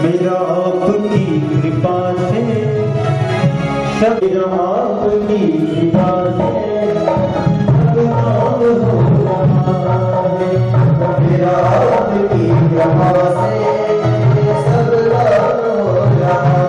मेरा आपकी कृपा से सब, मेरा आपकी कृपा से सब काम हो रहा है, मेरा आपकी कृपा से सब काम हो रहा है।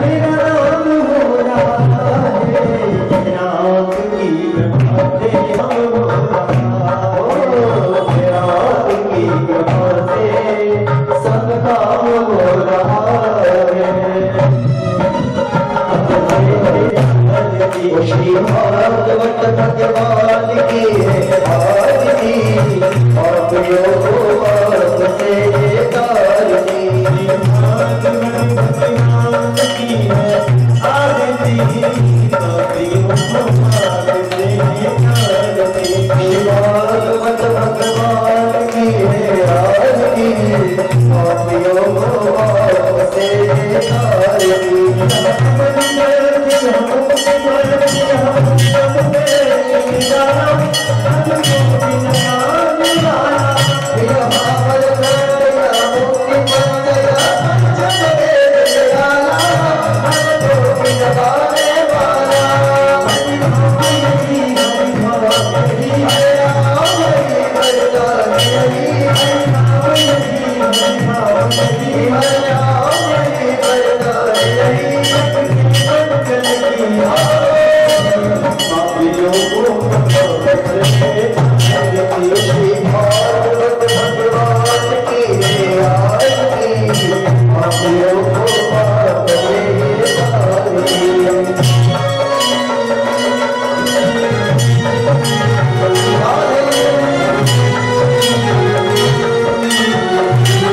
मेरा नाम हो रहा है, मेरा आपकी कृपा से श्री भागवत भगवान की आरती आप योग से गारती, भागवत भगवान की आरती आप योग से गारती, भागवत भगवान की आरती आप योग से गारती।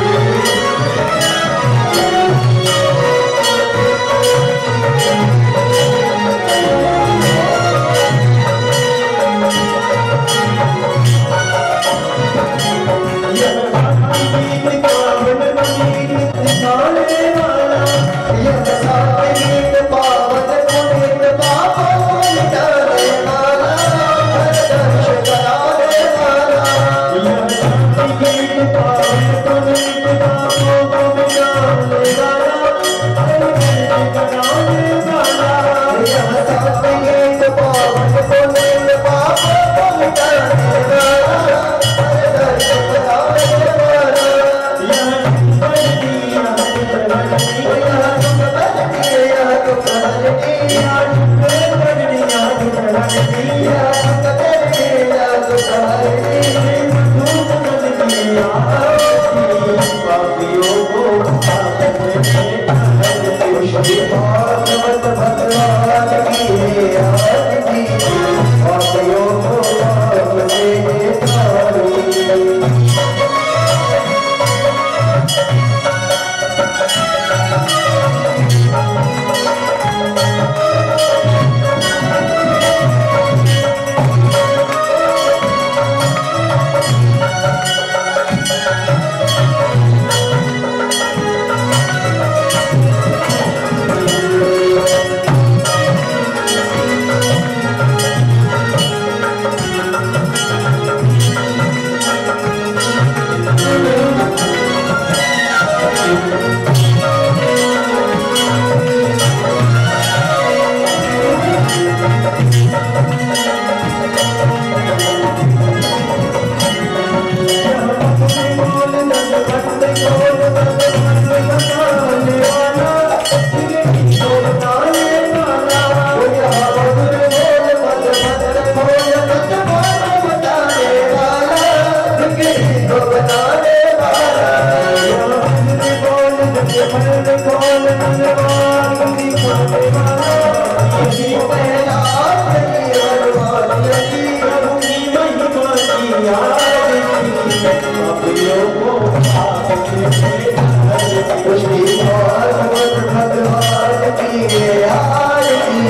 श्री भागवत भगवान की आरती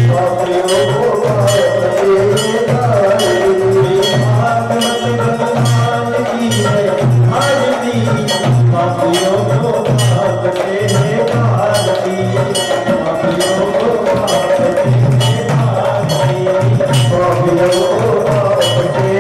पापियों को माफ दे आरती भागवत भगवान की आरती पापियों को माफ दे आरती पापियों को माफ दे आरती पापियों को माफ दे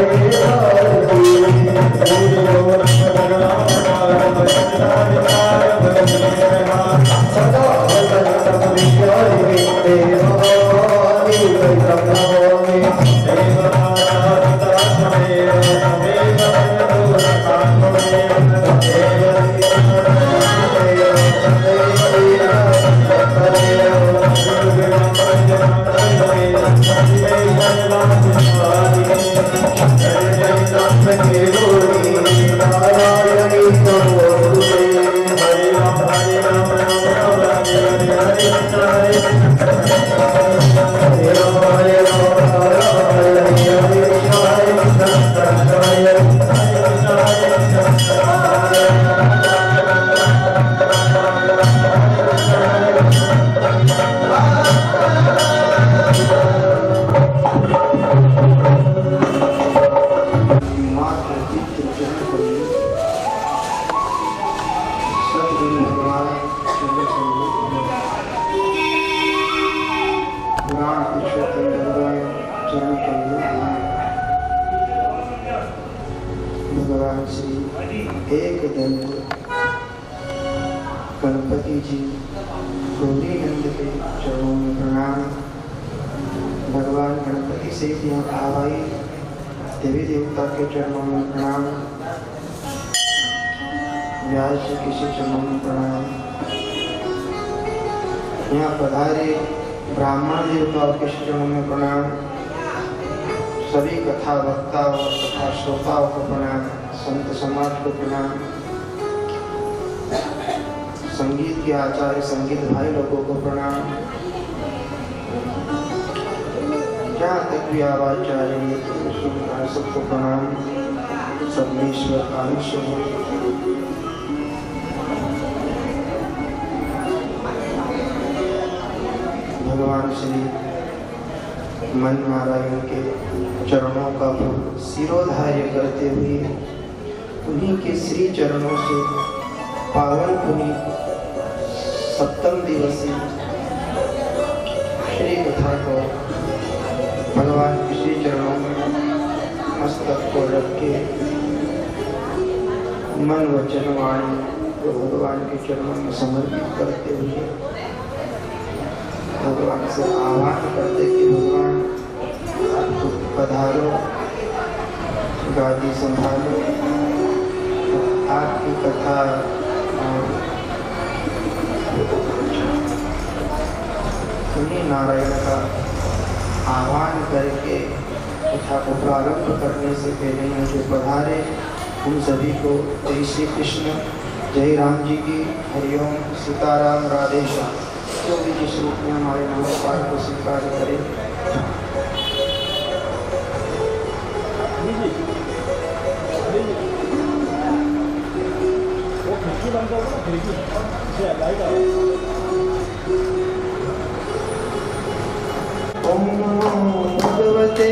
भगवान श्री एकदंत गणपति जी गौरी नंद के चरणों में प्रणाम। भगवान गणपति से यहाँ आवाई देवी देवता के चरणों में प्रणाम। व्यास जी के चरणों में प्रणाम। यहाँ पधारे ब्राह्मण देवताओं के चरणों में प्रणाम। सभी कथा वक्ताओं और कथा श्रोताओं को प्रणाम। संत समाज को प्रणाम। संगीत के आचार्य संगीत भाई लोगों को प्रणाम। जहाँ तक भी आवाज जा रही है सबको प्रणाम। सब में ईश्वर का अंश हो। भगवान श्री मन नारायण के चरणों का सिरोधार्य करते हुए उन्हीं के श्री चरणों से पावन पुनीत सप्तम दिवसीय श्री कथा को भगवान के श्री चरणों में मस्तक को रख के मन वचन वाणी को भगवान के चरणों में समर्पित करते हुए भगवान से आह्वान करते कि भगवान आपको पधारो, गादी संभालो, आपकी कथा उन्हीं नारायण का आह्वान करके कथा को प्रारंभ करने से पहले में जो पधारे उन सभी को जय श्री कृष्ण, जय राम जी की, हरिओम, सीताराम, राधे श्याम। जो भी जिस रूप में हमारे नमस्कार को स्वीकार करे। ओम भगवते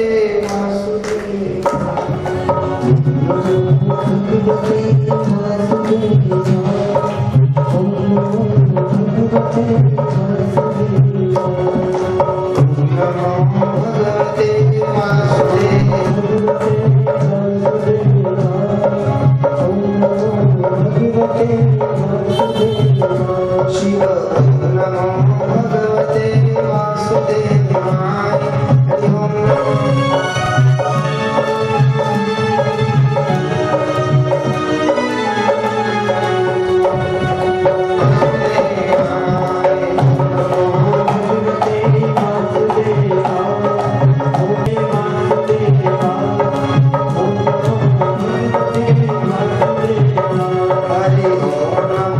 हरि ओम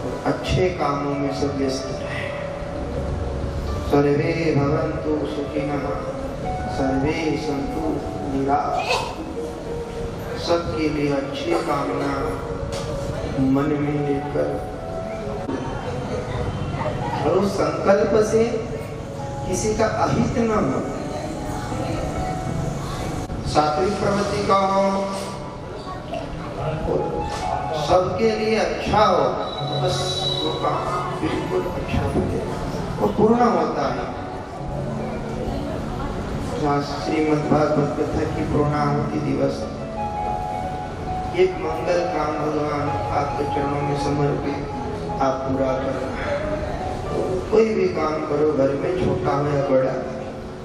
और अच्छे कामों में सब व्यस्त रहे। सर्वे भवन्तु सुखिनः, सर्वे सन्तु निरामयाः। सबके लिए अच्छी कामना मन में लेकर और उस संकल्प से किसी का अहित न हो, सात्विक प्रवृत्ति का हो, सबके लिए अच्छा हो, बस वो काम बिल्कुल अच्छा होता है, वो पूर्ण होता है। श्रीमद् भागवत कथा की पूर्णाहुति दिवस, एक मंगल काम भगवान आपके चरणों में समर्पित आप पूरा करना। कोई भी काम करो, घर में छोटा हो या बड़ा,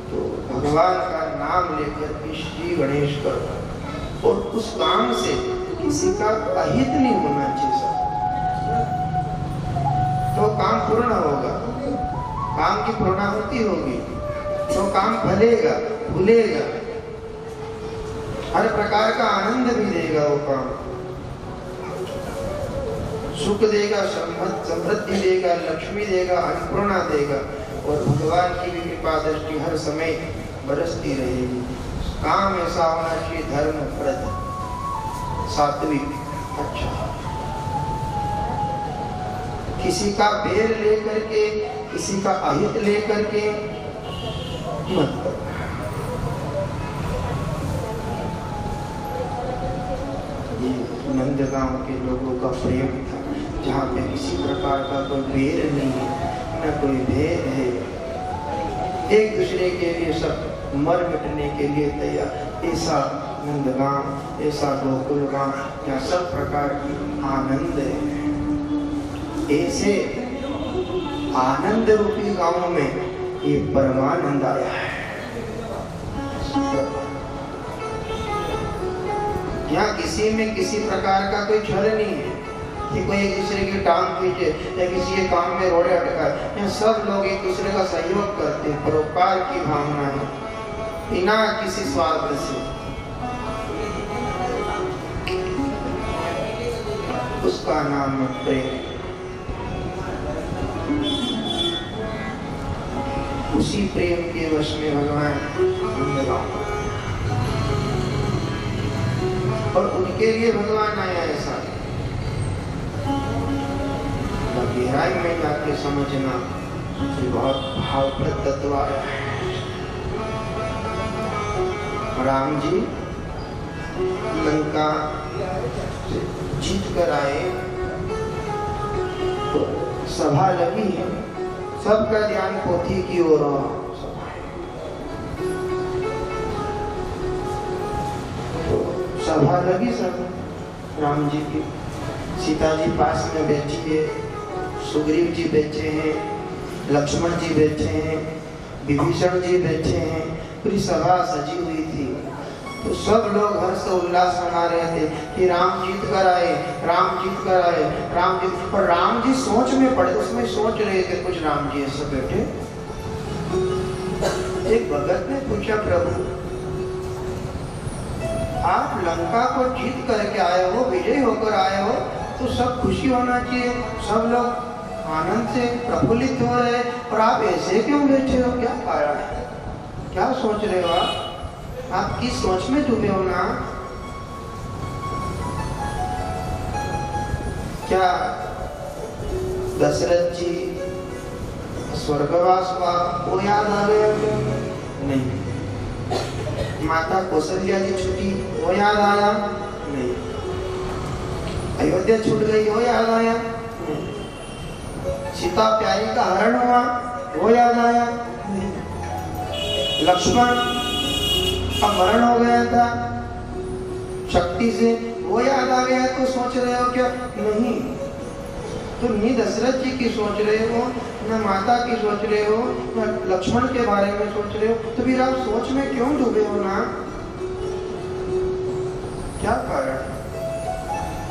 तो भगवान का नाम लेकर के श्री गणेश करो, और उस काम से किसी का अहित नहीं होना चाहिए, तो काम पूर्ण होगा, काम की पूर्णाहुति होगी, तो काम फलेगा, फूलेगा, हर प्रकार का आनंद भी देगा, वो काम सुख देगा, समृद्धि देगा, लक्ष्मी देगा, अन्नपूर्णा देगा, और भगवान की भी कृपा दृष्टि हर समय बरसती रहेगी। काम ऐसा होना चाहिए धर्मप्रद, सात्विक, अच्छा, किसी का बैर लेकर के, किसी का अहित लेकर के मत करो। नंदगांव के लोगों का प्रेम था, जहाँ पे किसी प्रकार का कोई बैर नहीं है, न कोई भेद है, एक दूसरे के लिए सब मर मिटने के लिए तैयार। ऐसा नंदगांव, ऐसा गोकुल गांव, जहाँ सब प्रकार की आनंद है। ऐसे आनंद रूपी गांव में ये परमानंद आया है। यहाँ किसी में किसी प्रकार का कोई छल नहीं है कि कोई एक दूसरे की टांग खींचे या किसी के काम में रोड़े अटका। यहाँ सब लोग एक दूसरे का सहयोग करते हैं, परोपकार की भावना है, बिना किसी स्वार्थ से। उसका नाम है प्रेम। उसी प्रेम के वश में भगवान और उनके लिए भगवान आया। ऐसा गहराई में जाके समझना कि बहुत भावप्रद तत्व आया है। राम जी लंका जीत कर आए तो सभा लगी है, सबका ध्यान पोथी की ओर रहा। सभा लगी सब, राम जी की, सीता जी पास में बैठी है, सुग्रीव जी बैठे हैं, लक्ष्मण जी बैठे हैं, विभीषण जी बैठे हैं, पूरी सभा सजी हुई थी। तो सब लोग हर्ष उल्लास मना रहे थे कि राम जीत कर आए, राम जीत कर आए, राम जीत। और राम जी सोच में पड़े, उसमें सोच रहे थे कुछ। राम जी ऐसे बैठे, एक भगत ने पूछा, प्रभु आप लंका को जीत करके आए हो, विजय होकर आए हो, तो सब खुशी होना चाहिए, सब लोग आनंद से प्रफुल्लित हो रहे, और आप ऐसे क्यों बैठे हो? क्या कारण है? क्या सोच रहे हो आप किस सोच में डूबे हो ना? क्या दशरथ जी स्वर्गवास हुआ वो याद आ गया क्या? नहीं। माता कौशल्या जी छूटी वो याद आया? नहीं। अयोध्या छूट गई वो याद आया? नहीं। सीता प्यारी का हरण हुआ वो याद आया? नहीं। लक्ष्मण का मरण हो गया था शक्ति से वो याद आ गया? तो सोच रहे हो क्या? नहीं। तो नी दशरथ जी की सोच रहे हो, न माता की सोच रहे हो, न लक्ष्मण के बारे में सोच रहे हो, तो फिर आप सोच में क्यों डूबे हो ना? क्या कारण?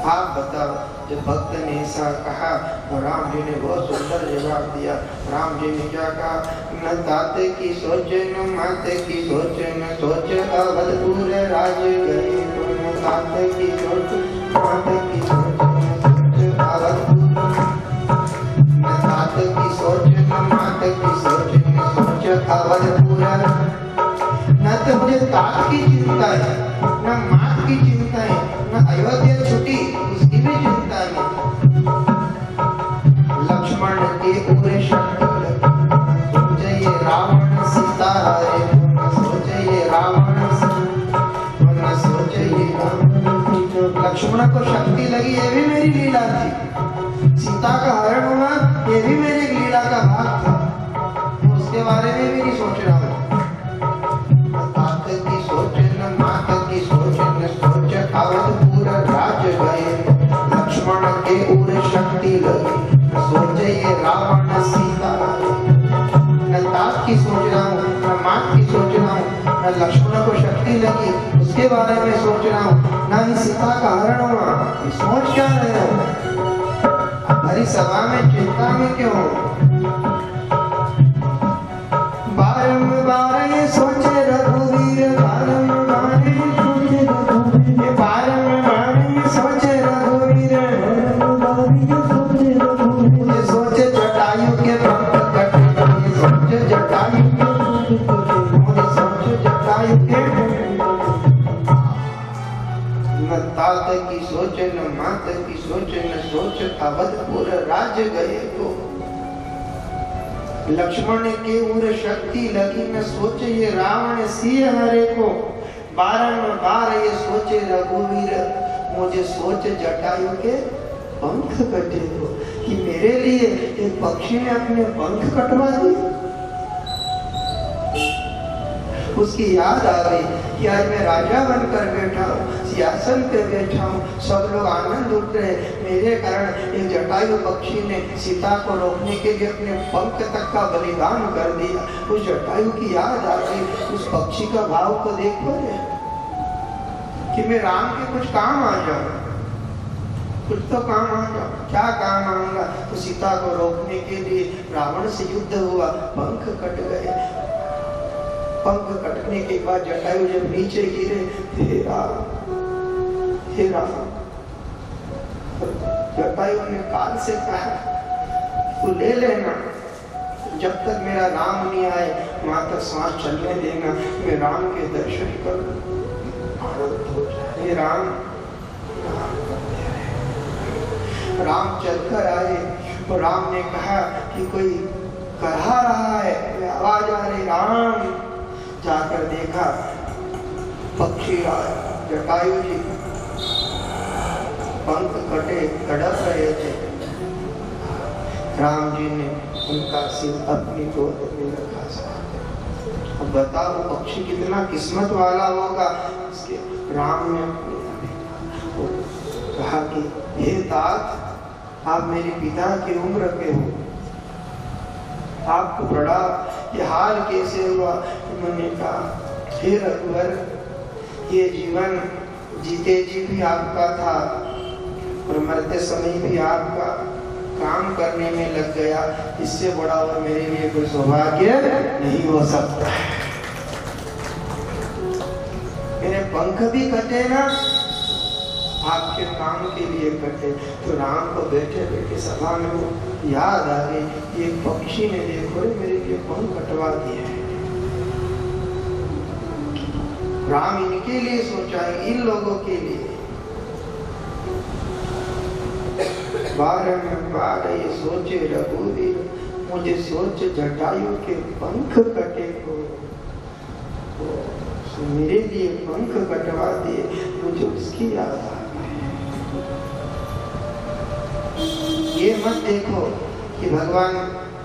आप बताओ। जब भक्त ने ऐसा कहा तो राम जी ने बहुत सुंदर जवाब दिया। राम जी ने क्या कहा? न ताते की सोच न माते की सोच, न सोच अवधपुर राज गए, न ताते की सोच माते की सोच, न सोच अवधपुर सीता का हरण हुआ, ये भी मेरी एक लीला का भाग था, उसके बारे में भी नहीं सोच रहा हूँ। तात की सोच न मात की सोच न सोच अवधपुर राज गए, लक्ष्मण के उर शक्ति लगी न सोचे ये रावण सीता। न तात की सोच रहा हूँ, न मात की सोच रहा हूँ, न लक्ष्मण को शक्ति लगी उसके बारे में सोच रहा हूँ, न ही सीता का हरण हुआ। ये सोच क्या रहे हो? हरी सभा में चिंता में क्यों? बारंबार ये सोचे रघुवीर, बारंबार ये सोचे रघुवीर, बारंबार ये सोचे रघुवीर, मुझे सोचे जटायु के पंख कटे, मुझे सोचे जटायु के, मुझे सोचे जटायु के। न तात की सोच न मात की सोच न सोच अवधपुर राज गए को, लक्ष्मण के उर शक्ति लगी न सोचे ये रावण सिंह हरे को। बारंबार ये सोचे रघुवीर, मुझे सोच जटायु के पंख कटे को, कि मेरे लिए एक पक्षी ने अपने पंख कटवा दिए। उसकी याद आ गई कि आज मैं राजा बनकर बैठा हूँ, सिंहासन पे बैठा हूँ, सब लोग आनंद उठ रहे, मेरे कारण एक जटायु पक्षी ने सीता को रोकने के लिए अपने पंख तक का बलिदान कर दिया। उस जटायु की याद आ गई, उस पक्षी का भाव को देखो कि मैं राम के कुछ काम आ जाऊं, कुछ तो काम आ जाऊं। क्या काम आऊंगा? तो सीता को रोकने के लिए रावण से युद्ध हुआ, पंख कट गए। पंख कटने के बाद जटायु जब नीचे गिरे, हे राम, हे राम, जटायु ने काल से कहा तू ले लेना, जब तक मेरा राम नहीं आए वहां तक सांस चलने देना, मैं राम के दर्शन करूं। हे राम, राम चलकर आए और राम ने कहा कि कोई कहा रहा है, आवाज आ रही, राम। जाकर देखा पक्षी आए, जटायु जी पंख कटे तड़प रहे थे। राम जी ने उनका सिर अपनी गोद में रखा। अब बताओ पक्षी कितना किस्मत वाला होगा। इसके राम ने कहा कि हे तात, आप मेरे पिता की उम्र के हो, आपको बड़ा ये हाल कैसे हुआ? उन्होंने कहा हे रघुवर, ये जीवन जीते जी भी आपका था और मरते समय भी आपका, काम करने में लग गया, इससे बड़ा और मेरे लिए कोई सौभाग्य नहीं हो सकता। मेरे पंख भी कटे ना, आपके काम के लिए कटे। तो राम को बैठे बैठे सभा में वो याद आ गई, एक पक्षी ने देखो मेरे लिए पंख कटवा दिए हैं। राम इनके लिए सोचा है, इन लोगों के लिए। बारंबार ये सोचे रघुवीर, मुझे सोच जटायु के पंख कटे को, तो मेरे लिए पंख कटवा दिए, मुझे उसकी याद आ। ये मत देखो कि भगवान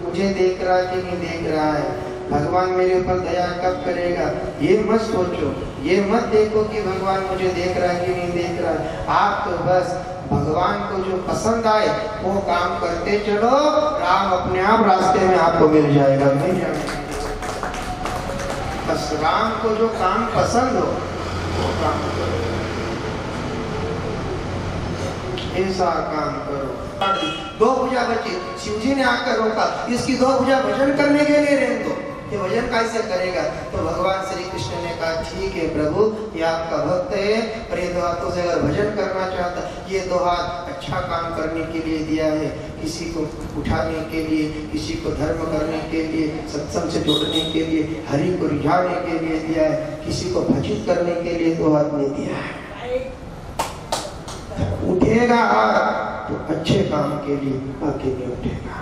मुझे देख रहा है कि नहीं देख रहा है, भगवान मेरे ऊपर दया कब करेगा, ये मत सोचो। ये मत देखो कि भगवान मुझे देख रहा है कि नहीं देख रहा है। आप तो बस भगवान को जो पसंद आए वो काम करते चलो, राम अपने आप रास्ते में आपको मिल जाएगा। बस राम को जो काम पसंद हो वो काम करो, ऐसा काम करो। दो भुजा बची, शिवजी ने आकर रोका, इसकी दो भुजा भजन करने के लिए रहने दो, ये भजन कैसे करेगा? तो भगवान श्री कृष्ण ने कहा ठीक है प्रभु, ये आपका भक्त है और ये दो हाथों से अगर भजन करना चाहता, ये दो हाथ अच्छा काम करने के लिए दिया है, किसी को उठाने के लिए, किसी को धर्म करने के लिए, सत्संग से जोड़ने के लिए, हरि को रिझाने के लिए दिया है, किसी को भजित करने के लिए दो हाथ में दिया है। उठेगा तो अच्छे काम के लिए, बाकी नहीं उठेगा।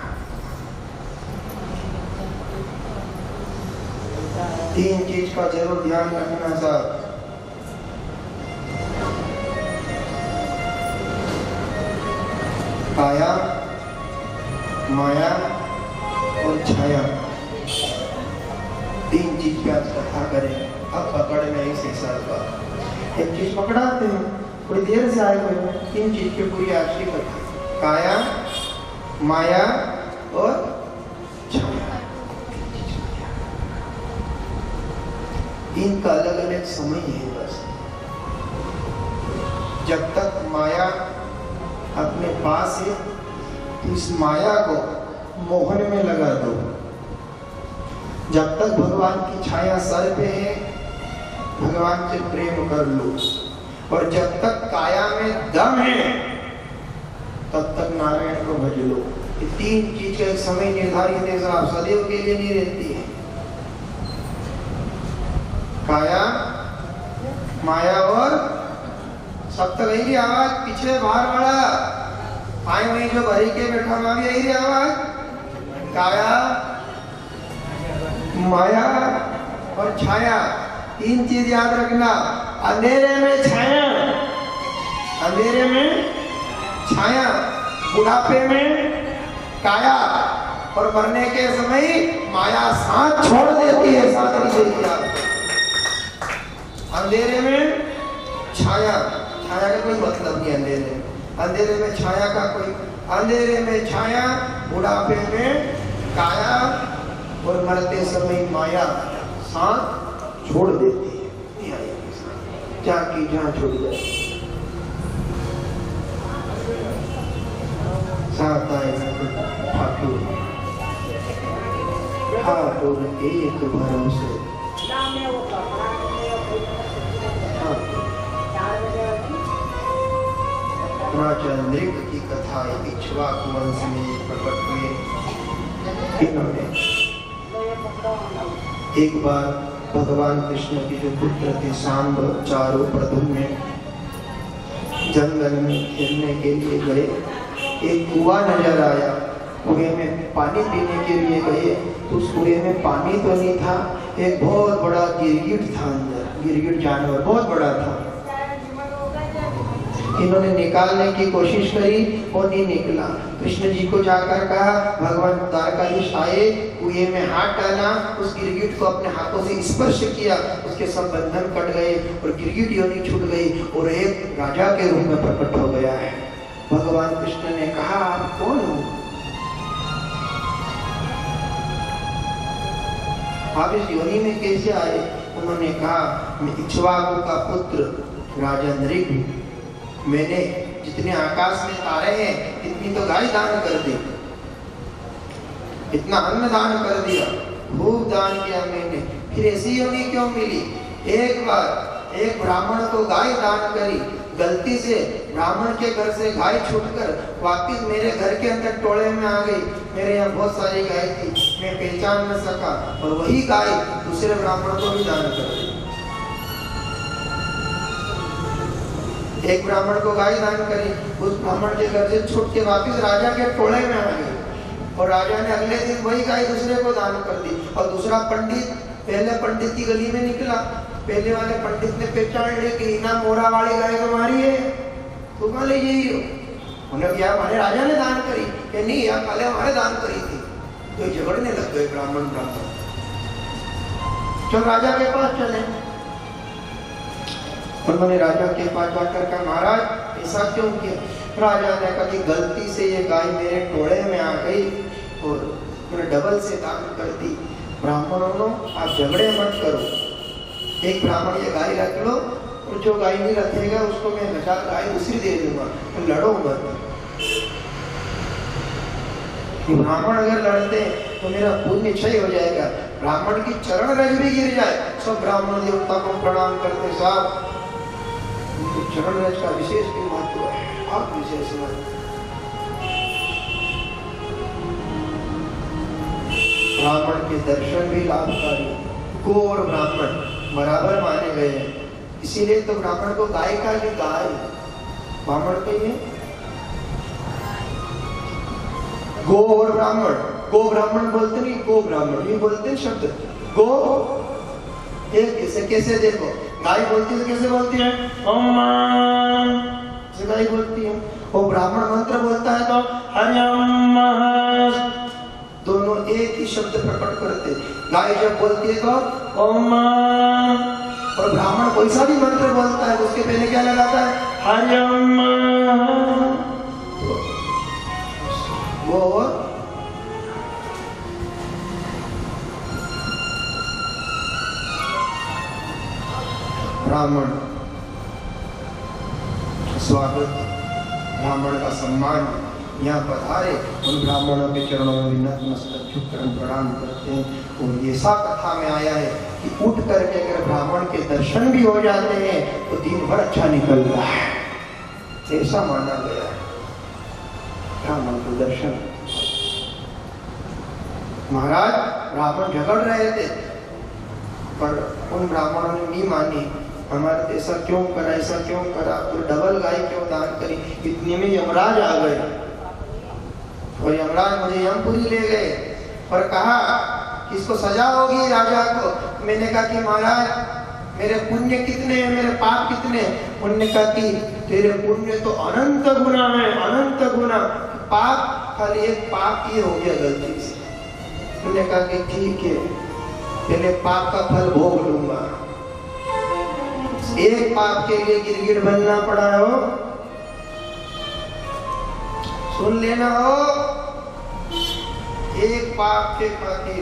तीन चीज का जरूर ध्यान रखना साहब। काया, माया और छाया, तीन चीज पे आज कथा करें। अब पकड़ में ही शेषा हुआ, एक चीज पकड़ाते हैं, थोड़ी देर से आए हुए, तीन चीज पे पूरी आज की कथा, काया, माया और छाया। इनका अलग अलग समय है। बस जब तक माया अपने पास है तो इस माया को मोहन में लगा दो। जब तक भगवान की छाया सर पे है भगवान से प्रेम कर लो, और जब तक काया में दम है तब तक नारायण को भज लो। ये तीन चीज का एक समय निर्धारित है, साहब, सदैव के लिए नहीं रहती है। काया, माया और सब तक यही आवाज, पीछे बाहर वाला आए वही जो भरी के बैठा हुआ भी यही आवाज, काया, माया और छाया। तीन चीज याद रखना, अंधेरे में छाया, अंधेरे में छाया, बुढ़ापे में काया, और मरने के समय माया साथ छोड़ देती है, साथ नहीं देती आपको। अंधेरे में छाया, छाया का कोई मतलब नहीं अंधेरे में, अंधेरे में छाया का कोई, अंधेरे में छाया, बुढ़ापे में काया, और मरते समय माया साथ छोड़ देती है, जहाँ की जहाँ छोड़ जाए। साथ आए ठाकुर, ठाकुर एक भरोसे, राजा नृप की कथा इक्ष्वाकु वंश में प्रकट हुए। इन्होंने एक बार भगवान कृष्ण के जो पुत्र थे सांब, चारों प्रधुम्न जंगल में खेलने के लिए गए। एक कुआं नजर आया, कुएं में पानी पीने के लिए गए तो उस कुएं में पानी तो नहीं था, एक बहुत बड़ा गिरगिट था अंदर, गिरगिट जानवर बहुत बड़ा था। इन्होंने निकालने की कोशिश करी और नहीं निकला। कृष्ण जी को जाकर कहा, भगवान द्वारकाधीश आए, कुएं में हाथ डाला, उस गिरगिट को अपने हाथों से स्पर्श किया, उसके सब बंधन कट गए और गिरगिट योनि छूट गई और एक राजा के रूप में प्रकट हो गया है। भगवान कृष्ण ने कहा, आप कौन हो? आप इस योनि में कैसे आए? उन्होंने कहा, मैं इक्ष्वाकु का पुत्र राजा नृप, मैंने जितने आकाश में तारे हैं इतनी तो गाय दान कर दी, इतना अन्न दान कर दिया, खूब दान किया मैंने, फिर ऐसी योनि क्यों मिली? एक बार एक ब्राह्मण को गाय दान करी, गलती से ब्राह्मण के घर से गाय छूटकर वापिस मेरे घर के अंदर टोले में आ गई। मेरे यहाँ बहुत सारी गाय थी, मैं पहचान न सका और वही गाय दूसरे ब्राह्मण को भी दान कर दी। एक ब्राह्मण को गाय दान करी, उस ब्राह्मण के घर से छूट के वापिस राजा के टोले में आ गई और राजा ने अगले दिन वही गाय दूसरे को दान कर दी। और दूसरा पंडित पहले पंडित की गली में निकला, पहले वाले पंडित ने पहचान लिया कि ना मोरा वाली गाय तुम्हारी है, तुम ले यही हो। उन्होंने क्या हमारे राजा ने दान करी? कि नहीं यार, पहले हमारे दान करी थी। तो झगड़ने लग गए ब्राह्मण ब्राह्मण। चल राजा के पास चले। उन्होंने राजा के पास जाकर कहा, महाराज ऐसा क्यों किया? राजा ने कहा कि गलती से ये गाय मेरे टोड़े में आ गई और मैंने डबल से दान कर दी। ब्राह्मणों, आप झगड़े मत करो, एक ब्राह्मण ये गाय रख लो और जो गाय नहीं रखेगा उसको मैं 1000 गाय दूसरी दे दूंगा, तो लड़ो मत। ब्राह्मण अगर लड़ते तो मेरा पुण्य क्षय हो जाएगा। ब्राह्मण की चरण रज भी गिर जाए, सब ब्राह्मण देवता को प्रणाम करते, साहब तो चरण रज का विशेष भी महत्व है, आप विशेष महत्व। ब्राह्मण के दर्शन भी लाभकारी, गो और ब्राह्मण बराबर माने गए हैं, इसीलिए तो ब्राह्मण को गाय का भी गाय, ब्राह्मण कहिए गो और ब्राह्मण। गो ब्राह्मण बोलते नहीं, गो ब्राह्मण ये बोलते शब्द। गो एक कैसे देखो, गाय बोलती है कैसे बोलती है? गाय बोलती है। वो ब्राह्मण मंत्र बोलता है तो हयम दोनों एक ही शब्द प्रकट करते। गाय जब बोलती है तो ओम, और ब्राह्मण कोई सा भी मंत्र बोलता है उसके पहले क्या लगाता है? हयम। वो ब्राह्मण स्वागत, ब्राह्मण का सम्मान, यहाँ पधारे उन ब्राह्मणों के चरणों में नतमस्तक झुककर प्रणाम करते हैं। और ये सा कथा में आया है कि उठ करके अगर ब्राह्मण के दर्शन भी हो जाते हैं तो दिन भर अच्छा निकलता है, ऐसा माना गया है। ब्राह्मण के दर्शन, महाराज ब्राह्मण झगड़ रहे थे पर उन ब्राह्मणों ने नहीं मानी। हमारे तो ऐसा क्यों करा, ऐसा क्यों करा, तो डबल गाय क्यों दान करी। इतने में यमराज आ गए और यमराज मुझे यमपुरी ले गए और कहा कि इसको सजा होगी राजा को। मैंने कहा कि महाराज मेरे पुण्य कितने हैं, मेरे पाप कितने हैं? उन्होंने कहा कि तेरे पुण्य तो अनंत गुना है, अनंत गुना। पाप खाली एक पाप ये हो गया गलती से। उन्होंने कहा कि ठीक है, पहले पाप का फल भोग लूंगा। एक पाप के लिए गिरगिट बनना पड़ा हो, सुन लेना हो, एक पाप के खातिर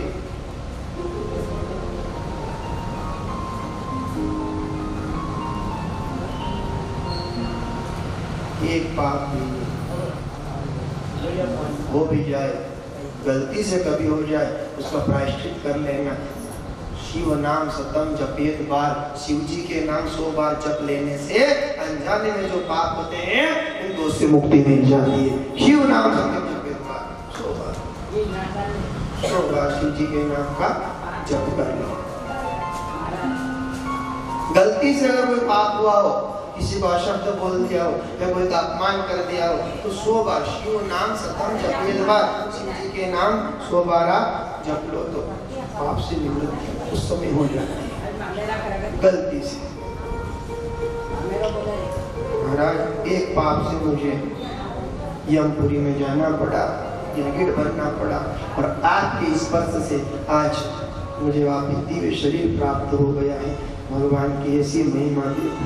एक पाप भी हो भी जाए, गलती से कभी हो जाए, उसका प्रायश्चित कर लेना। शिव नाम सतम जपेत बार, शिव जी के नाम 100 बार जप लेने से अनजाने में जो पाप होते हैं उन दोष से मुक्ति मिल जाती है। शिव नाम सतम जपेत बार 100 बार शिव जी के नाम का जप कर लो। गलती से अगर कोई पाप हुआ हो, किसी को अशब्द बोल दिया हो या कोई का अपमान कर दिया हो, तो 100 बार शिव नाम सतम जपेत बार, शिव जी के नाम 100 बार जप लो तो पाप से निवृत्ति उस समय हो जाती है। गलती से महाराज एक पाप से मुझे यमपुरी में जाना पड़ा, गिरगिट बनना पड़ा और आपके स्पर्श से आज मुझे वापिस दिव्य शरीर प्राप्त हो गया है। भगवान की ऐसी महिमा देखो।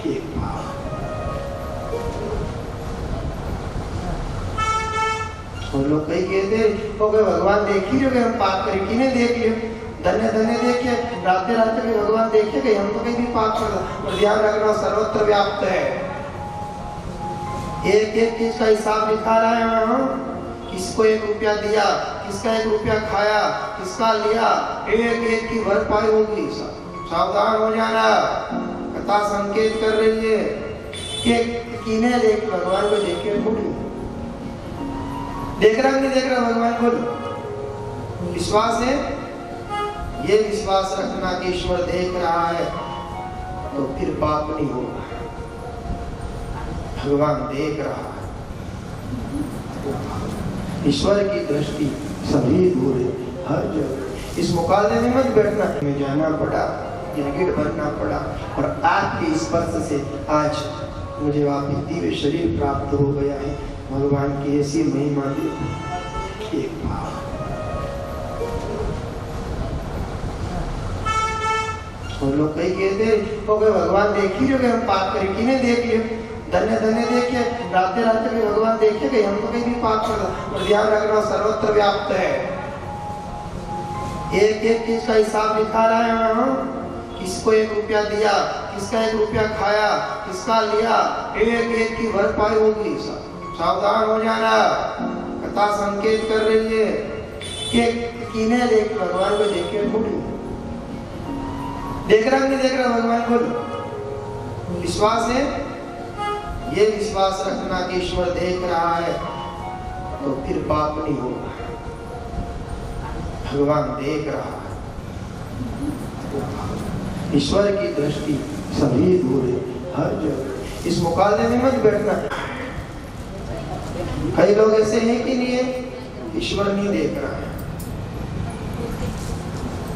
एक पाप और लोग कई कहते हो गए भगवान देख ही रहे, हम पाप करें कि नहीं देख लियो, धन्य धन्य देखे राते राते भी भगवान देखे गए, हम तो कहीं भी पाप कर रहे। और ध्यान रखना सर्वत्र व्याप्त है, एक एक चीज का हिसाब लिखा रहा है वहाँ। किसको 1 रुपया दिया, किसका 1 रुपया खाया, किसका लिया, एक एक की भरपाई होगी। सावधान हो जाना, कथा संकेत कर रही है कि किन्हें देख भगवान को देखे थोड़ी देख रहा नहीं देख रहा भगवान को। विश्वास है, ये विश्वास रखना कि ईश्वर देख रहा है तो फिर पाप नहीं होगा। भगवान देख रहा है, ईश्वर की दृष्टि सभी दूर है, हर जगह। इस मुकाबले में मत बैठना, में जाना पड़ा, गिरगिट बनना पड़ा और आपके स्पर्श से आज मुझे वापिस दिव्य शरीर प्राप्त हो गया है। भगवान की ऐसी महिमा देखो। एक पाप और लोग कई कहते हो गए भगवान देख ही रहे, हम पाप करें कि नहीं देख लियो, धन्य धन्य देखे राते राते भी भगवान देखे गए, हम तो कहीं भी पाप कर रहे। और ध्यान रखना सर्वत्र व्याप्त है, एक एक चीज का हिसाब लिखा रहा है वहाँ। किसको 1 रुपया दिया, किसका 1 रुपया खाया, किसका लिया, एक एक की भरपाई होगी। सावधान हो जाना, कथा संकेत कर रही है कि किन्हें देख भगवान को देखे थोड़ी देख रहा नहीं देख रहा भगवान को। विश्वास है, ये विश्वास रखना कि ईश्वर देख रहा है तो फिर पाप नहीं होगा। भगवान देख रहा है, ईश्वर की दृष्टि सभी दूर है, हर जगह। इस मुकाबले में मत बैठना। कई लोग ऐसे हैं कि नहीं है, ईश्वर नहीं देख रहा है।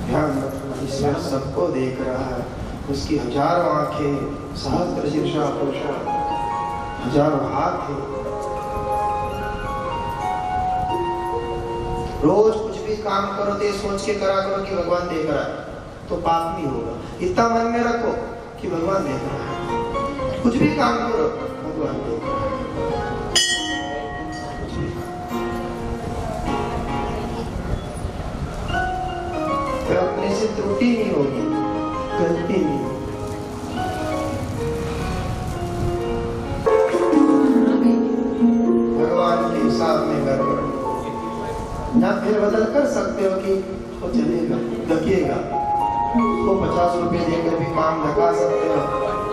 ध्यान रखना, ईश्वर सबको देख रहा है, उसकी हजारों आंखें, सहस्त्र शीर्षा पुरुषा, हजारों हाथ है। रोज कुछ भी काम करो तो ये सोच के करा करो कि भगवान देख रहा है, तो पाप नहीं होगा। इतना मन में रखो कि भगवान देख रहा है। कुछ भी काम करो भगवान देख रहा है। तो अपने से त्रुटि नहीं होगी, गलती नहीं। भगवान के हिसाब में गड़बड़ ना फिर बदल कर सकते हो कि वो चलेगा ढकेगा, तो 50 रुपए देकर भी काम ढका सकते हो,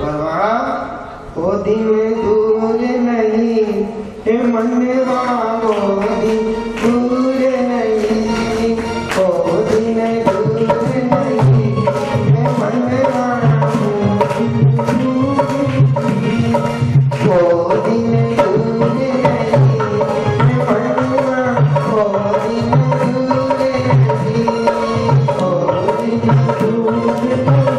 पर वहाँ वो दिन दूर नहीं हे मनवा, वो दिन दूर नहीं, वो दिन दूर नहीं हे मनवा, वो दिन दूर नहीं हे मनवा, वो दिन दूर नहीं, वो दिन दूर नहीं।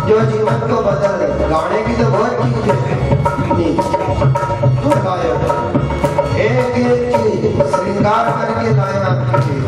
जो जीवन को बदल दे। गाने की तो बहुत चीजें हैं, एक एक चीज श्रृंगार करके लाए आपकी चीज।